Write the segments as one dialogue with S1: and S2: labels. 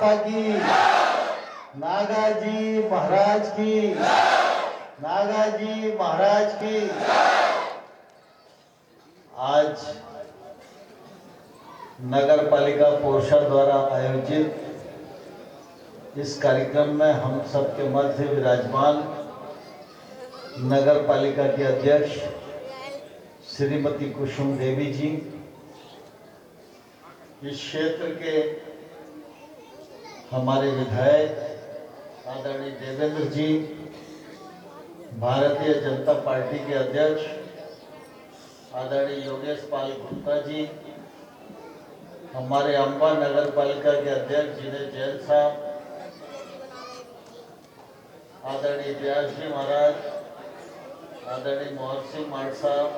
S1: माता की, नागाजी महाराज की, नागाजी महाराज की। आज नगर पालिका पोरसा द्वारा आयोजित इस कार्यक्रम में हम सबके मध्य विराजमान नगर पालिका की अध्यक्ष श्रीमती कुसुम देवी जी, इस क्षेत्र के हमारे विधायक आदरणीय देवेंद्र जी, भारतीय जनता पार्टी के अध्यक्ष आदरणीय योगेश पाल गुप्ता जी, हमारे अंबा नगर पालिका के अध्यक्ष जिने जैन साहब, आदरणीय व्यास जी महाराज, आदरणीय मोहन सिंह माट साहब,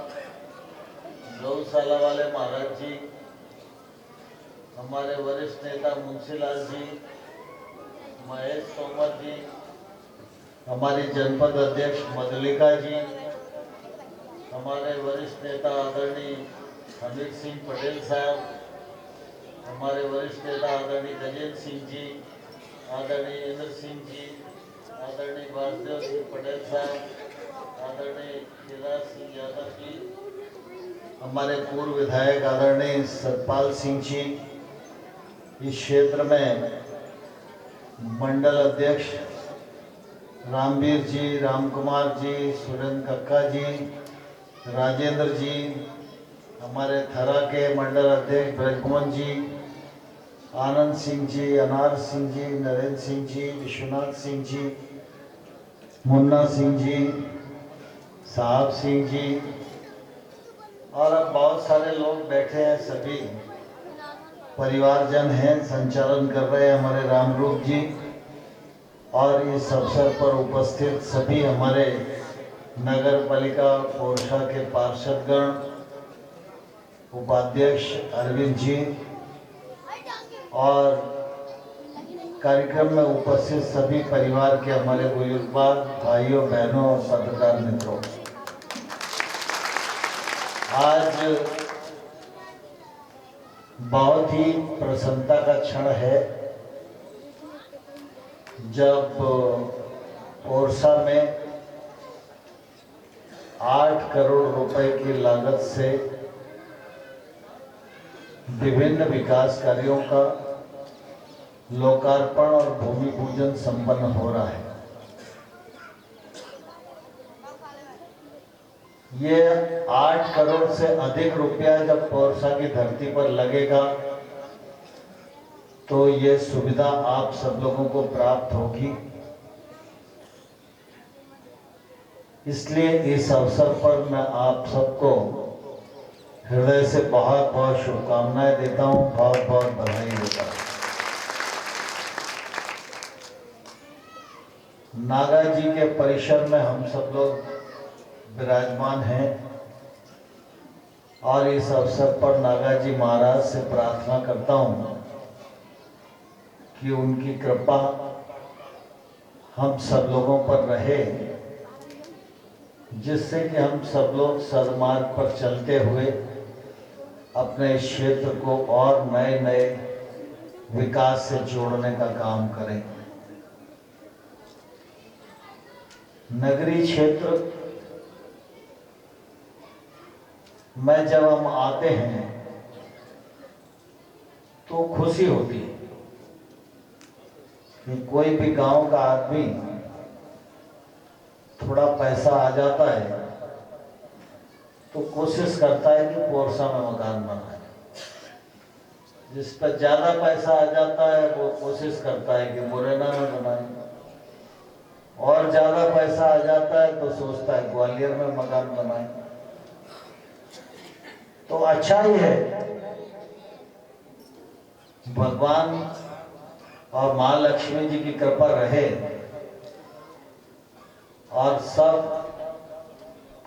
S1: गौशाला वाले महाराज जी, हमारे वरिष्ठ नेता मुंशीलाल जी, महेश तोमर जी, हमारी जनपद अध्यक्ष मधुलिका जी, हमारे वरिष्ठ नेता आदरणीय हमीद सिंह पटेल साहब, हमारे वरिष्ठ नेता आदरणीय गजेंद्र सिंह जी, आदरणीय इंद्र सिंह जी, आदरणीय वासुदेव सिंह पटेल साहब, आदरणीय शिवराज सिंह यादव जी, हमारे पूर्व विधायक आदरणीय सतपाल सिंह जी, इस क्षेत्र में मंडल अध्यक्ष रामवीर जी, रामकुमार जी, सुरेंद्र कक्का जी, राजेंद्र जी, हमारे थरा के मंडल अध्यक्ष ब्रजकुमार जी, आनंद सिंह जी, अनार सिंह जी, नरेंद्र सिंह जी, विश्वनाथ सिंह जी, मुन्ना सिंह जी, साहब सिंह जी, और अब बहुत सारे लोग बैठे हैं, सभी परिवारजन हैं, संचालन कर रहे हैं हमारे रामरूप जी, और इस अवसर पर उपस्थित सभी हमारे नगर पालिका पोरसा के पार्षदगण, उपाध्यक्ष अरविंद जी, और कार्यक्रम में उपस्थित सभी परिवार के हमारे बुजुर्ग भाइयों बहनों और पत्रकार मित्रों, आज बहुत ही प्रसन्नता का क्षण है जब पोरसा में 8 करोड़ रुपए की लागत से विभिन्न विकास कार्यों का लोकार्पण और भूमि पूजन संपन्न हो रहा है। ये 8 करोड़ से अधिक रुपया जब पोरसा की धरती पर लगेगा तो ये सुविधा आप सब लोगों को प्राप्त होगी। इसलिए इस अवसर पर मैं आप सबको हृदय से बहुत बहुत शुभकामनाएं देता हूं, बहुत बहुत बधाई देता हूं। नागा जी के परिसर में हम सब लोग विराजमान हैं और इस अवसर पर नागा जी महाराज से प्रार्थना करता हूं कि उनकी कृपा हम सब लोगों पर रहे, जिससे कि हम सब लोग सदमार्ग पर चलते हुए अपने क्षेत्र को और नए नए विकास से जोड़ने का काम करें। नगरीय क्षेत्र में जब हम आते हैं तो खुशी होती है कि कोई भी गांव का आदमी थोड़ा पैसा आ जाता है तो कोशिश करता है कि पोरसा में मकान बनाए। जिस पर ज्यादा पैसा आ जाता है वो कोशिश करता है कि मुरैना में बनाए, और ज्यादा पैसा आ जाता है तो सोचता है ग्वालियर में मकान बनाए। तो अच्छा ही है, भगवान और माँ लक्ष्मी जी की कृपा रहे और सब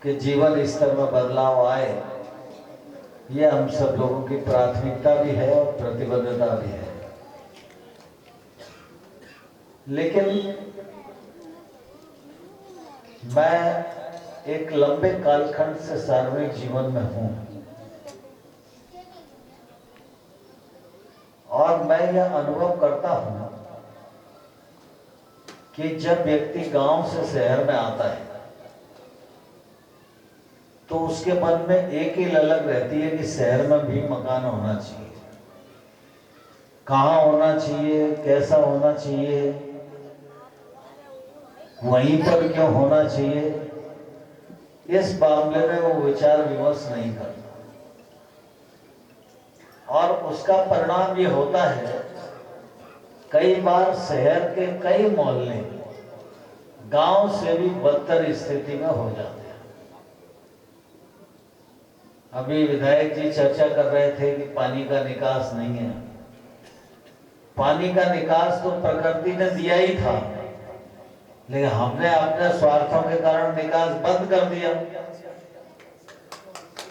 S1: के जीवन स्तर में बदलाव आए, ये हम सब लोगों की प्राथमिकता भी है और प्रतिबद्धता भी है। लेकिन मैं एक लंबे कालखंड से सार्वजनिक जीवन में हूं और मैं मैं यह अनुभव करता हूं कि जब व्यक्ति गांव से शहर में आता है तो उसके मन में एक ही ललक रहती है कि शहर में भी मकान होना चाहिए। कहाँ होना चाहिए, कैसा होना चाहिए, वहीं पर क्यों होना चाहिए, इस मामले में वो विचार विमर्श नहीं करता। और उसका परिणाम ये होता है, कई बार शहर के कई मोहल्ले गांव से भी बदतर स्थिति में हो जाते हैं। अभी विधायक जी चर्चा कर रहे थे कि पानी का निकास नहीं है। पानी का निकास तो प्रकृति ने दिया ही था, लेकिन हमने अपने स्वार्थों के कारण निकास बंद कर दिया।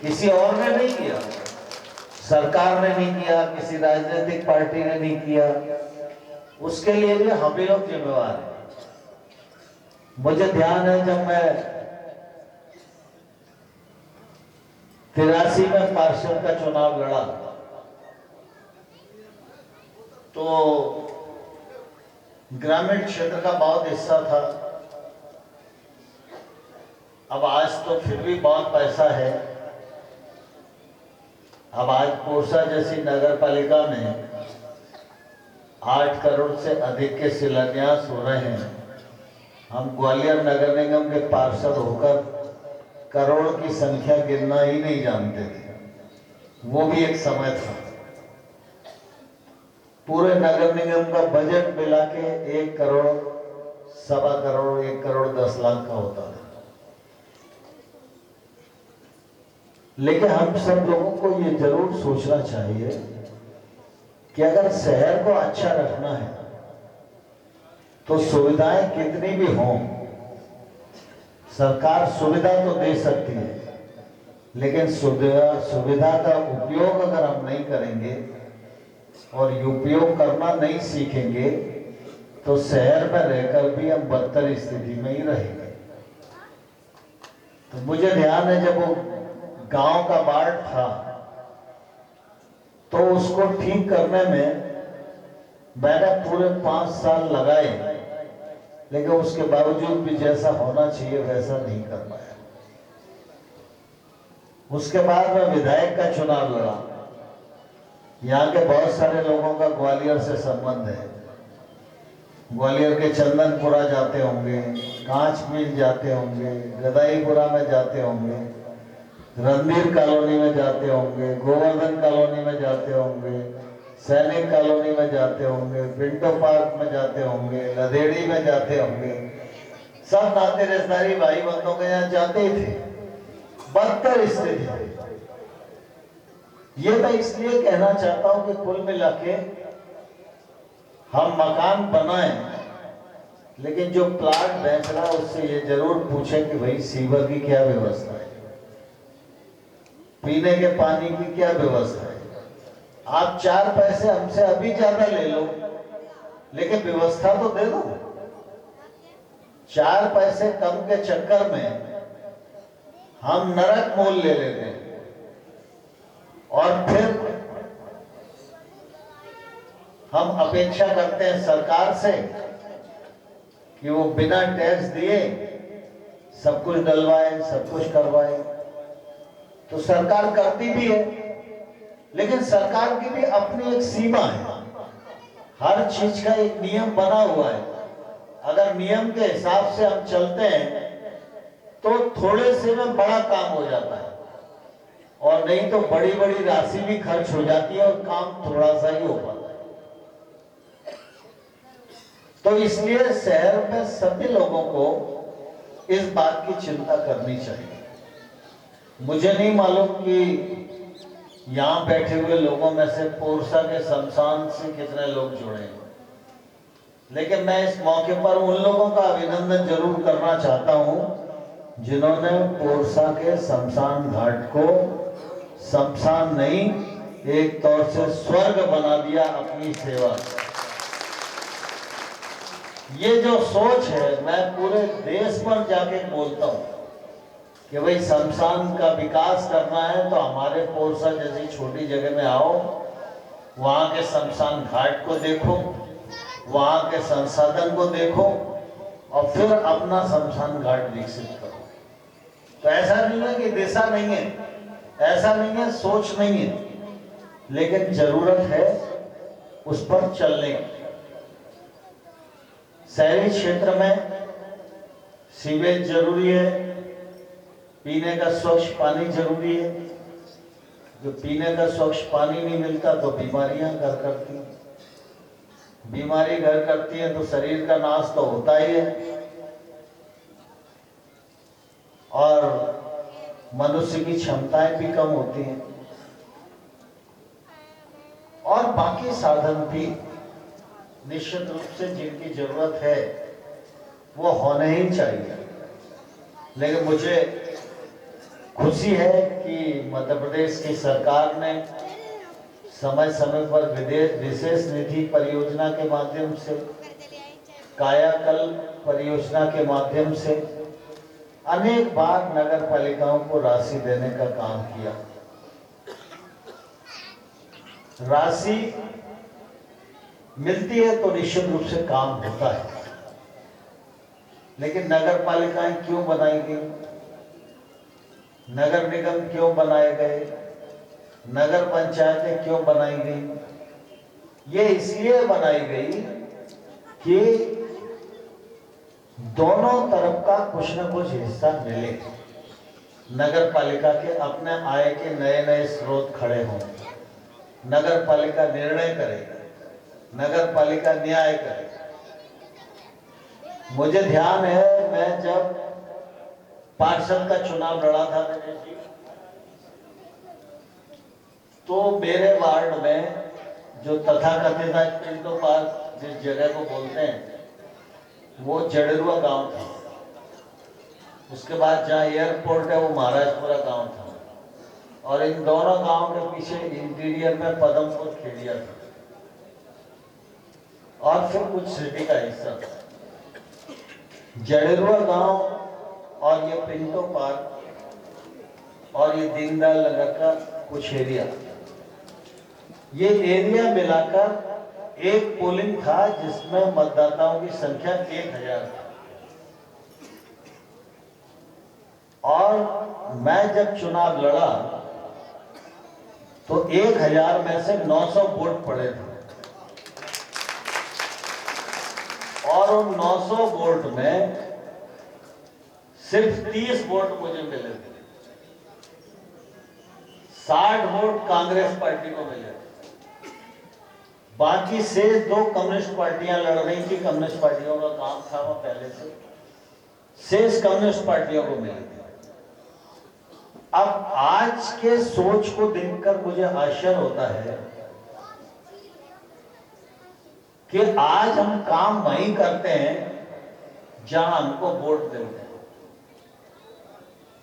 S1: किसी और ने नहीं किया, सरकार ने नहीं किया, किसी राजनीतिक पार्टी ने नहीं किया, उसके लिए भी हम ही लोग जिम्मेवार हैं। मुझे ध्यान है जब मैं 83 में पार्षद का चुनाव लड़ा तो ग्रामीण क्षेत्र का बहुत हिस्सा था। अब आज तो फिर भी बहुत पैसा है। अब आज पोरसा जैसी नगर पालिका में 8 करोड़ से अधिक के शिलान्यास हो रहे हैं। हम ग्वालियर नगर निगम के पार्षद होकर करोड़ की संख्या गिनना ही नहीं जानते थे। वो भी एक समय था। पूरे नगर निगम का बजट मिला के 1 करोड़, 1.25 करोड़, 1 करोड़ 10 लाख का होता था। लेकिन हम सब लोगों को ये जरूर सोचना चाहिए कि अगर शहर को अच्छा रखना है तो सुविधाएं कितनी भी हों, सरकार सुविधा तो दे सकती है, लेकिन सुविधा का उपयोग अगर हम नहीं करेंगे और उपयोग करना नहीं सीखेंगे तो शहर में रहकर भी हम बदतर स्थिति में ही रहेंगे। तो मुझे ध्यान है जब वो गांव का वार्ड था तो उसको ठीक करने में मैंने पूरे 5 साल लगाए, लेकिन उसके बावजूद भी जैसा होना चाहिए वैसा नहीं कर पाया। उसके बाद मैं विधायक का चुनाव लड़ा। यहाँ के बहुत सारे लोगों का ग्वालियर से संबंध है। ग्वालियर के चंदनपुरा जाते होंगे, कांच मिल जाते होंगे, गदाईपुरा में जाते होंगे, रणधीर कॉलोनी में जाते होंगे, गोवर्धन कॉलोनी में जाते होंगे, सैनिक कॉलोनी में जाते होंगे, पिंटो पार्क में जाते होंगे, लदेड़ी में जाते होंगे। सब नाते रिश्तेदारी भाई बंधों के यहाँ जाते ही थे। बदतर स्थिति है। ये मैं इसलिए कहना चाहता हूं कि कुल मिला के हम मकान बनाएं, लेकिन जो प्लाट बेच रहा है उससे ये जरूर पूछें कि भाई सीवर की क्या व्यवस्था है, पीने के पानी की क्या व्यवस्था है। आप 4 पैसे हमसे अभी ज्यादा ले लो, लेकिन व्यवस्था तो दे दो। 4 पैसे कम के चक्कर में हम नरक मोल ले लेते हैं और फिर हम अपेक्षा करते हैं सरकार से कि वो बिना टैक्स दिए सब कुछ डलवाए, सब कुछ करवाए। तो सरकार करती भी है, लेकिन सरकार की भी अपनी एक सीमा है। हर चीज का एक नियम बना हुआ है। अगर नियम के हिसाब से हम चलते हैं तो थोड़े से में बड़ा काम हो जाता है, और नहीं तो बड़ी बड़ी राशि भी खर्च हो जाती है और काम थोड़ा सा ही हो पाता है। तो इसलिए शहर में सभी लोगों को इस बात की चिंता करनी चाहिए। मुझे नहीं मालूम कि यहाँ बैठे हुए लोगों में से पोरसा के शमशान से कितने लोग जुड़े हैं, लेकिन मैं इस मौके पर उन लोगों का अभिनंदन जरूर करना चाहता हूं जिन्होंने पोरसा के शमशान घाट को शमशान नहीं, एक तौर से स्वर्ग बना दिया अपनी सेवा। ये जो सोच है, मैं पूरे देश पर जाके बोलता हूं कि भाई शमशान का विकास करना है तो हमारे पोरसा जैसी छोटी जगह में आओ वहां के शमशान घाट को देखो, वहां के संसाधन को देखो और फिर अपना शमशान घाट विकसित करो। तो ऐसा नहीं है कि दिशा नहीं है, ऐसा नहीं है, सोच नहीं है, लेकिन जरूरत है उस पर चलने की। शहरी क्षेत्र में सीवेज जरूरी है, पीने का स्वच्छ पानी जरूरी है। जो पीने का स्वच्छ पानी नहीं मिलता तो बीमारियां घर करती हैं, बीमारी घर करती है तो शरीर का नाश तो होता ही है और मनुष्य की क्षमताएं भी कम होती हैं और बाकी साधन भी निश्चित रूप से जिनकी जरूरत है वो होने ही चाहिए। लेकिन मुझे खुशी है कि मध्य प्रदेश की सरकार ने समय समय पर विशेष निधि परियोजना के माध्यम से, कायाकल्प परियोजना के माध्यम से अनेक बार नगर पालिकाओं को राशि देने का काम किया। राशि मिलती है तो निश्चित रूप से काम होता है, लेकिन नगर पालिकाएं क्यों बनाई गई, नगर निगम क्यों बनाए गए, नगर पंचायतें क्यों बनाई गई? ये इसलिए बनाई गई कि दोनों तरफ का कुछ न कुछ हिस्सा मिले, नगर पालिका के अपने आय के नए नए स्रोत खड़े हों, नगर पालिका निर्णय करे, नगर पालिका न्याय करे। मुझे ध्यान है, मैं जब पार्षद का चुनाव लड़ा था तो मेरे वार्ड में जो तथाकथित पिंटो पार्क जिस जगह को बोलते हैं वो जड़ेरुआ गांव था। उसके बाद जहाँ एयरपोर्ट है वो महाराजपुरा गांव था और इन दोनों गांव के पीछे इंटीरियर में पदमपुर खेड़िया था और फिर कुछ सिटी का हिस्सा था। जड़ेरुआ गांव और ये पिंटो पार्क और ये दीनदयाल नगर का कुछ एरिया, ये एरिया मिलाकर एक पोलिंग था जिसमें मतदाताओं की संख्या 1000 था। और मैं जब चुनाव लड़ा तो 1000 में से 900 वोट पड़े थे और उन 900 वोट में सिर्फ 30 वोट मुझे मिले थे, 60 वोट कांग्रेस पार्टी को मिले थे। बाकी से 2 कम्युनिस्ट पार्टियां लड़ रही थी, कम्युनिस्ट पार्टियों का काम था वो पहले से, शेष कम्युनिस्ट पार्टियों को मिले थे। अब आज के सोच को देखकर मुझे आश्चर्य होता है कि आज हम काम वहीं करते हैं जहां हमको वोट देते हैं।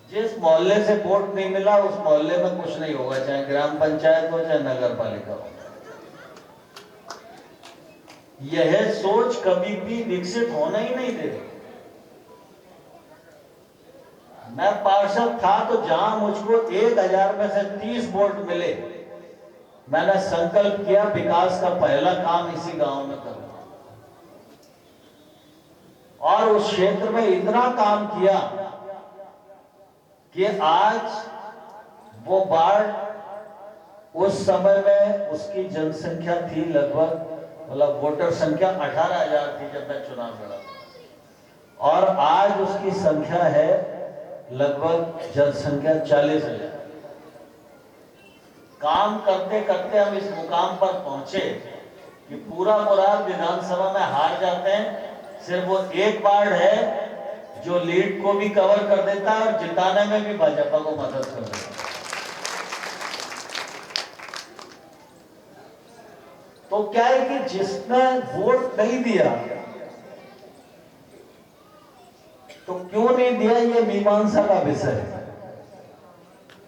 S1: जिस मोहल्ले से वोट नहीं मिला उस मोहल्ले में कुछ नहीं होगा, चाहे ग्राम पंचायत हो चाहे नगर पालिका हो। यह सोच कभी भी विकसित होना ही नहीं दे रही। मैं पार्षद था तो जहां मुझको 1000 में से 30 वोट मिले, मैंने संकल्प किया विकास का पहला काम इसी गांव में करूंगा और उस क्षेत्र में इतना काम किया कि आज वो वार्ड उस समय में उसकी जनसंख्या थी लगभग, मतलब वोटर संख्या 18,000 थी जब मैं चुनाव लड़ा और आज उसकी संख्या है लगभग जनसंख्या 40,000। काम करते करते हम इस मुकाम पर पहुंचे कि पूरा मुराद विधानसभा में हार जाते हैं, सिर्फ वो एक वार्ड है जो लीड को भी कवर कर देता है और जिताने में भी भाजपा को मदद कर देता है। तो क्या है कि जिसने वोट नहीं दिया तो क्यों नहीं दिया, ये मीमांसा का विषय है।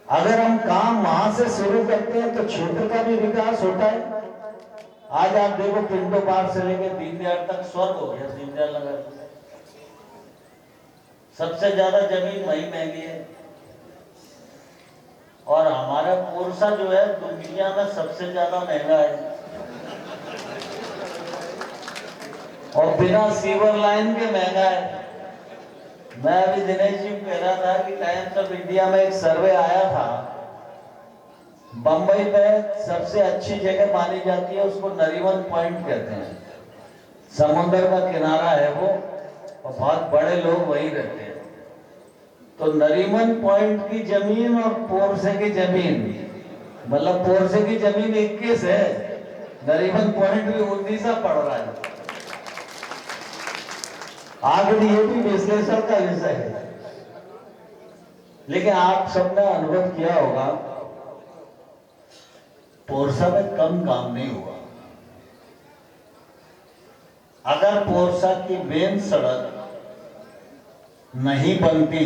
S1: अगर हम काम वहां से शुरू करते हैं तो क्षेत्र का भी विकास होता है। आज आप देखो पिंटो पार्क से लेकर दीनदयाल तक स्वर्ग हो गया। दीनदयाल नगर सबसे ज्यादा जमीन वहीं महंगी है। और हमारा पोरसा जो है दुनिया में सबसे ज्यादा महंगा है, और बिना सीवर लाइन के महंगा है। मैं अभी दिनेश जी कह रहा था कि टाइम्स ऑफ इंडिया में एक सर्वे आया था, बंबई में सबसे अच्छी जगह मानी जाती है, उसको नरीमन पॉइंट कहते हैं, समुद्र का किनारा है वो, और बहुत बड़े लोग वहीं रहते हैं। तो नरीमन पॉइंट की जमीन और पोरसे की जमीन, मतलब पोरसे की जमीन 21 है, नरीमन पॉइंट भी 19 पड़ रहा है। आगे ये भी विश्लेषण का विषय है, लेकिन आप सबने अनुभव किया होगा पोरसा में कम काम नहीं हुआ। अगर पोरसा की मेन सड़क नहीं बनती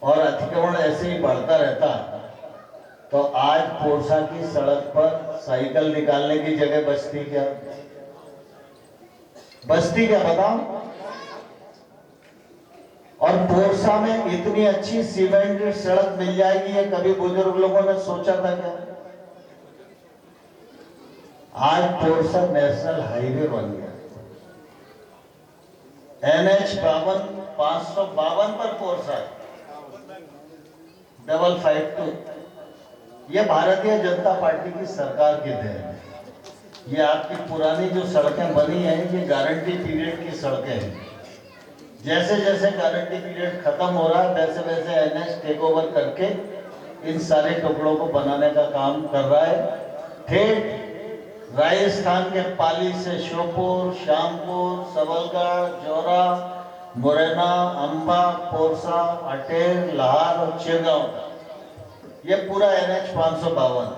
S1: और अतिक्रमण ऐसे ही बढ़ता रहता, तो आज पोरसा की सड़क पर साइकिल निकालने की जगह बचती क्या? बचती क्या बताओ? और पोरसा में इतनी अच्छी सीमेंटेड सड़क मिल जाएगी, ये कभी बुजुर्ग लोगों ने सोचा था क्या? आज पोरसा नेशनल हाईवे बन गया। NH 552 पर पोरसा 552, ये भारतीय जनता पार्टी की सरकार की देन है। ये आपकी पुरानी जो सड़कें बनी हैं, ये गारंटी पीरियड की सड़कें हैं। जैसे जैसे गारंटी पीरियड खत्म हो रहा है, वैसे वैसे NH टेक ओवर करके इन सारे टुकड़ों को बनाने का काम कर रहा है। ठेठ राजस्थान के पाली से श्योपुर, श्यामपुर, सबलगढ़, जौरा, मुरैना, अंबा, पोरसा, अटेर, लाहौर और चिरगांव, ये पूरा NH 552।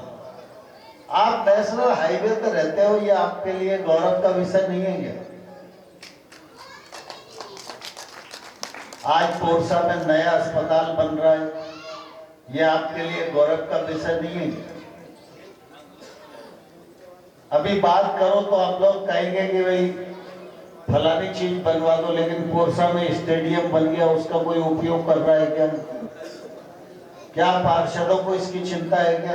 S1: आप नेशनल हाईवे पर रहते हो, ये आपके लिए गौरव का विषय नहीं है क्या? आज पोरसा में नया अस्पताल बन रहा है, ये आपके लिए गौरव का विषय नहीं है? अभी बात करो तो आप लोग कहेंगे कि भाई फलानी चीज बनवा दो, लेकिन पोरसा में स्टेडियम बन गया, उसका कोई उपयोग कर रहा है क्या? क्या पार्षदों को इसकी चिंता है क्या?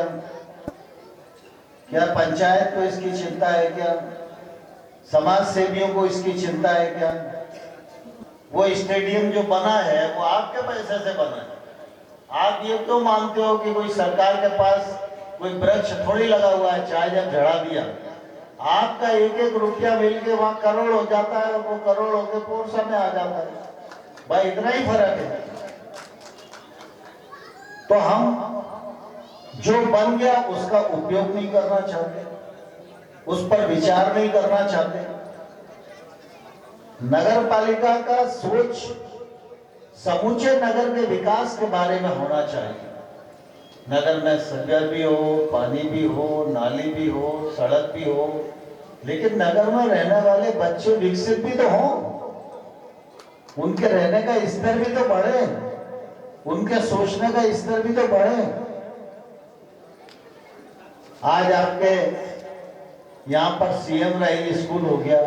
S1: क्या पंचायत को इसकी चिंता है क्या? समाज सेवियों को इसकी चिंता है क्या? वो स्टेडियम जो बना है वो आपके पैसे से बना है। आप ये क्यों मानते हो कि कोई सरकार के पास कोई वृक्ष थोड़ी लगा हुआ है, चाहे जब झड़ा दिया, आपका एक एक रुपया मिलके वहां करोड़ हो जाता है, और वो करोड़ होके पोरसा में आ जाता है। भाई इतना ही फर्क है। तो हम जो बन गया उसका उपयोग नहीं करना चाहते, उस पर विचार नहीं करना चाहते। नगर पालिका का सोच समूचे नगर के विकास के बारे में होना चाहिए। नगर में संजय भी हो, पानी भी हो, नाली भी हो, सड़क भी हो, लेकिन नगर में रहने वाले बच्चे विकसित भी तो हों, उनके रहने का स्तर भी तो बढ़े, उनके सोचने का स्तर भी तो बढ़े। आज आपके यहाँ पर CM राय स्कूल हो गया,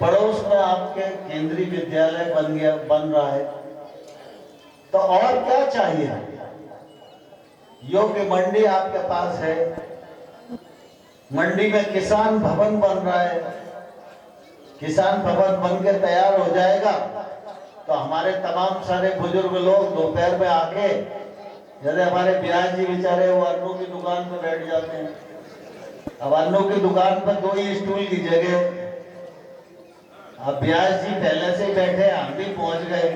S1: पड़ोस में आपके केंद्रीय विद्यालय बन रहा है, तो और क्या चाहिए? योग्य मंडी आपके पास है, मंडी में किसान भवन बन रहा है, किसान भवन बन के तैयार हो जाएगा तो हमारे तमाम सारे बुजुर्ग लोग दोपहर में आके, जैसे हमारे ब्याज जी बेचारे वो अन्नू की दुकान पर बैठ जाते हैं। अब अन्नू की दुकान पर 2 ही स्टूल की जगह, अब ब्याज जी पहले से ही बैठे, हम भी पहुंच गए,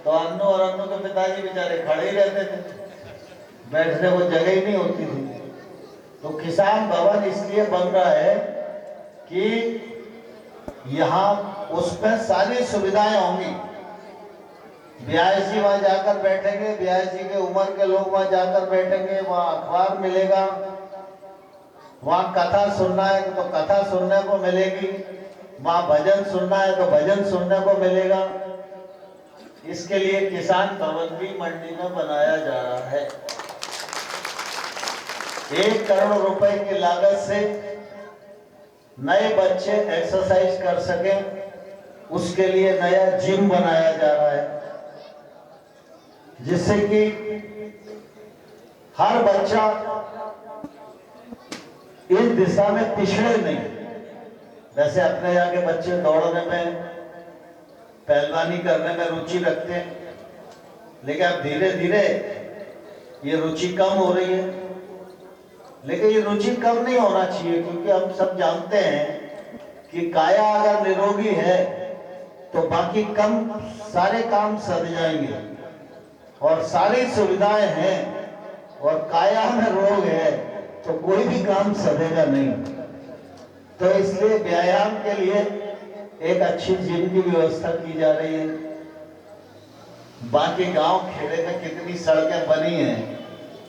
S1: तो अन्नू और अन्नू के पिताजी बेचारे खड़े ही रहते थे, बैठने को जगह ही नहीं होती थी। तो किसान भवन इसलिए बन रहा है कि यहाँ उसमें सारी सुविधाएं होंगी। ब्याज जी वहां जाकर बैठेंगे, ब्याज जी के उम्र के लोग वहां जाकर बैठेंगे, वहां अखबार मिलेगा, वहां कथा सुनना है तो कथा सुनने को मिलेगी, वहां भजन सुनना है तो भजन सुनने को मिलेगा। इसके लिए किसान भवन भी मंडी में बनाया जा रहा है। 1 करोड़ रुपए की लागत से नए बच्चे एक्सरसाइज कर सकें, उसके लिए नया जिम बनाया जा रहा है। जिससे कि हर बच्चा इस दिशा में पिछड़े नहीं। वैसे अपने यहाँ के बच्चे दौड़ने में, पहलवानी करने में रुचि रखते हैं, लेकिन अब धीरे धीरे ये रुचि कम हो रही है। लेकिन ये रुचि कम नहीं होना चाहिए, क्योंकि हम सब जानते हैं कि काया अगर निरोगी है तो बाकी सारे काम सध जाएंगे, और सारी सुविधाएं हैं और काया में रोग है तो कोई भी काम सधेगा नहीं। तो इसलिए व्यायाम के लिए एक अच्छी जिम की व्यवस्था की जा रही है। बाकी गांव खेड़े में कितनी सड़कें बनी हैं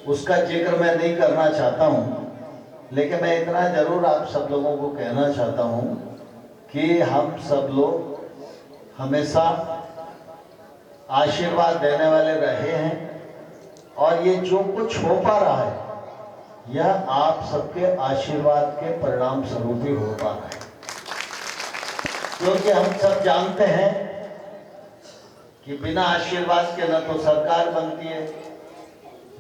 S1: उसका जिक्र मैं नहीं करना चाहता हूं, लेकिन मैं इतना जरूर आप सब लोगों को कहना चाहता हूं कि हम सब लोग हमेशा आशीर्वाद देने वाले रहे हैं, और ये जो कुछ हो पा रहा है यह आप सबके आशीर्वाद के परिणाम स्वरूप ही हो पा रहा है। क्योंकि हम सब जानते हैं कि बिना आशीर्वाद के न तो सरकार बनती है,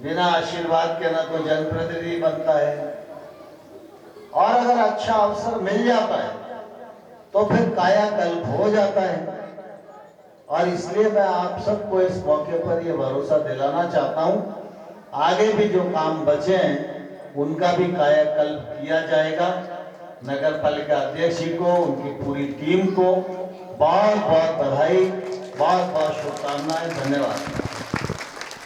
S1: बिना आशीर्वाद के न तो जनप्रतिनिधि बनता है, और अगर अच्छा अवसर मिल जाता है तो फिर कायाकल्प हो जाता है। और इसलिए मैं आप सबको इस मौके पर यह भरोसा दिलाना चाहता हूं, आगे भी जो काम बचे हैं उनका भी कायाकल्प किया जाएगा। नगर पालिका अध्यक्ष जी को, उनकी पूरी टीम को बहुत बहुत बधाई, बहुत बहुत शुभकामनाएं। धन्यवाद।